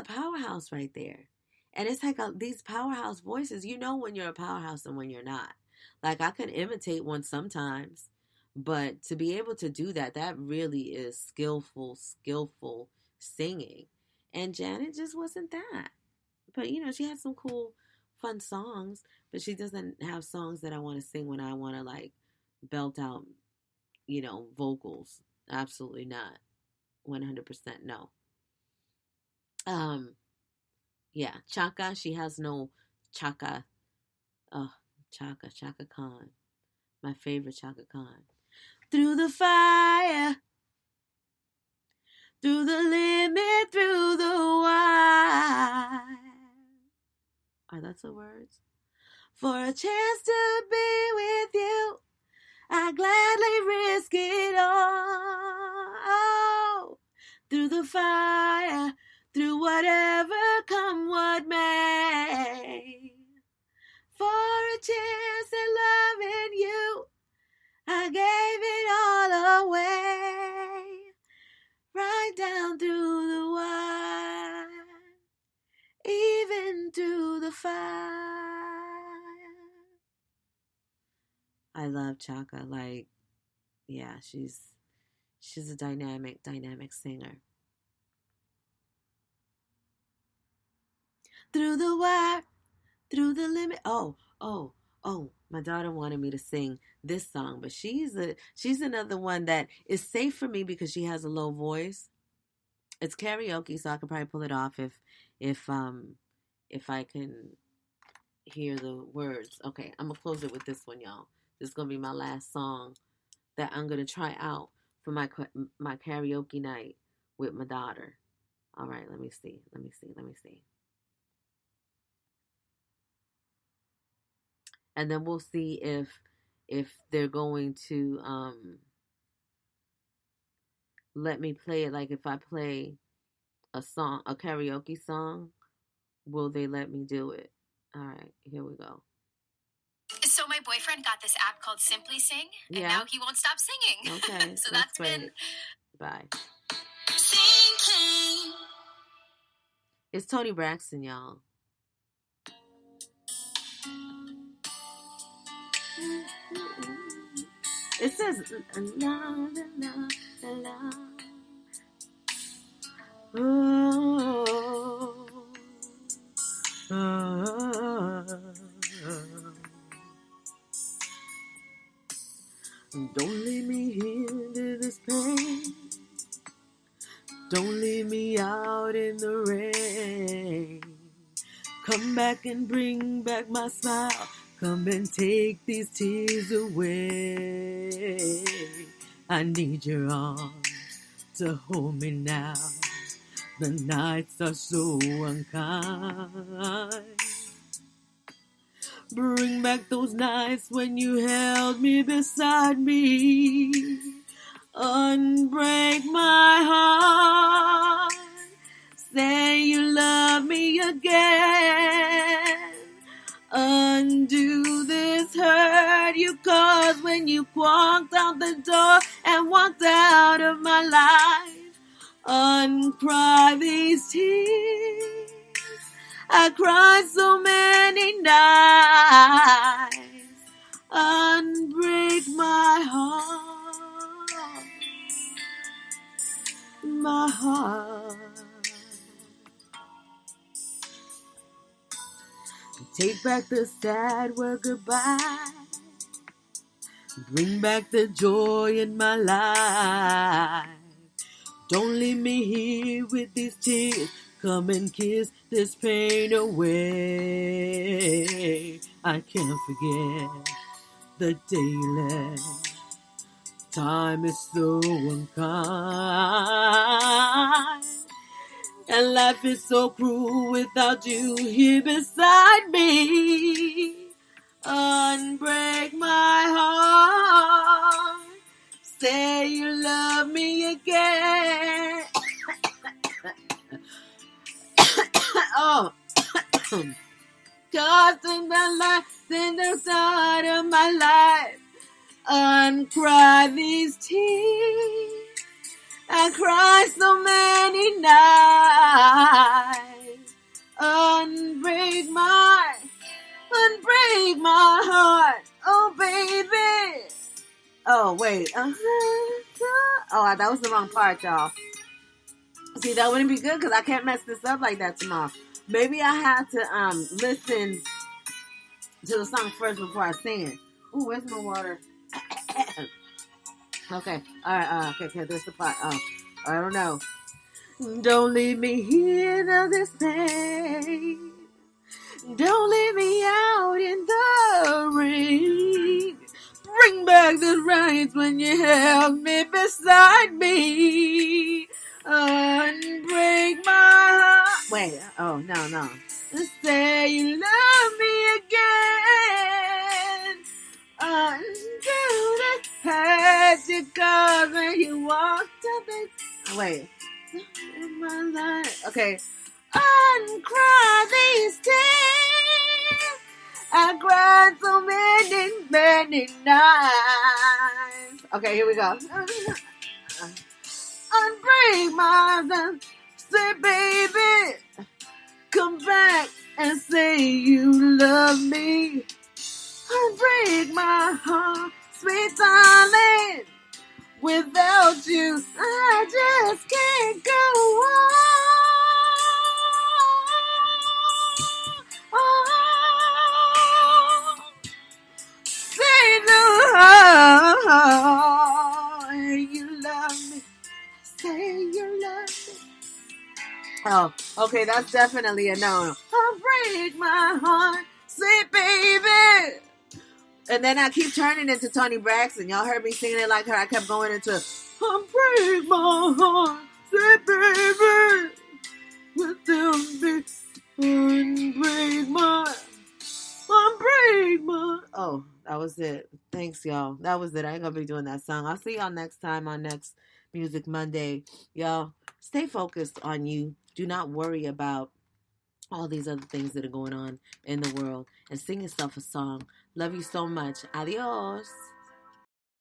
[SPEAKER 1] powerhouse right there. And it's like these powerhouse voices. You know when you're a powerhouse and when you're not. Like I can imitate one sometimes, but to be able to do that, that really is skillful singing. And Janet just wasn't that. But she had some cool, fun songs, but she doesn't have songs that I want to sing when I want to like belt out, vocals. Absolutely not. 100% no. Yeah, Chaka, she has no Chaka. Oh, Chaka Khan. My favorite Chaka Khan. Through the fire, through the limit, through the wire. That's the words? For a chance to be with you, I gladly risk it all. Through the fire, through whatever come what may. For a chance at loving you, I gave it all away. Right down through the wire, even through the fire. I love Chaka. Like, yeah, she's a dynamic singer. Through the wire, through the limit. Oh, my daughter wanted me to sing this song, but she's another one that is safe for me because she has a low voice. It's karaoke, so I could probably pull it off if I can hear the words. Okay, I'm gonna close it with this one, y'all. This is gonna be my last song that I'm gonna try out for my karaoke night with my daughter. All right, let me see. And then we'll see if they're going to let me play it. Like if I play a karaoke song, will they let me do it? All right, here we go.
[SPEAKER 2] So my boyfriend got this app called Simply Sing, and now he won't stop singing.
[SPEAKER 1] Okay,
[SPEAKER 2] so that's been.
[SPEAKER 1] Bye. Sing. It's Toni Braxton, y'all. It says la la la la. Oh, don't leave me here to this pain. Don't leave me out in the rain. Come back and bring back my smile. Come and take these tears away. I need your arms to hold me now. the nights are so unkind. Bring back those nights when you held me beside me. Unbreak my heart. Say you love me again. Undo this hurt you caused when you walked out the door and walked out of my life. Uncry these tears. I cried so many nights. Unbreak my heart. My heart. Take back the sad word goodbye. Bring back the joy in my life. Don't leave me here with these tears. Come and kiss this pain away. I can't forget the day you left. Time is so unkind. And life is so cruel without you here beside me. Unbreak my heart. Say you love me again. Oh, cause in my life, in the start of my life, uncry these tears. I cried so many nights. Unbreak my heart. Oh, baby. Oh, wait. Oh, that was the wrong part, y'all. See, that wouldn't be good because I can't mess this up like that tomorrow. Maybe I have to listen to the song first before I sing it. Ooh, where's my water? Okay. All right. Okay. There's the part. Oh, I don't know. Don't leave me here to this pain. Don't leave me out in the rain. Bring back the nights when you held me beside me. Unbreak my heart. Wait. Oh, no. Say you love me again. Undo the hurt you caused when you walked up and... Wait. In my life. Okay. Uncry these tears. I cried so many nights. Okay, here we go. Unbreak my heart. Say, baby, come back and say you love me. Unbreak my heart, sweet darling. Without you, I just can't go on. Say no, you love me. Say you love me. Oh, okay, that's definitely a no. Break my heart, say baby. And then I keep turning into Toni Braxton. Y'all heard me singing it like her. I kept going into Unbreak my heart, say baby. Without me, unbreak my. Oh, that was it. Thanks, y'all. That was it. I ain't gonna be doing that song. I'll see y'all next time on next Music Monday. Y'all, stay focused on you. Do not worry about all these other things that are going on in the world. And sing yourself a song. Love you so much. Adios.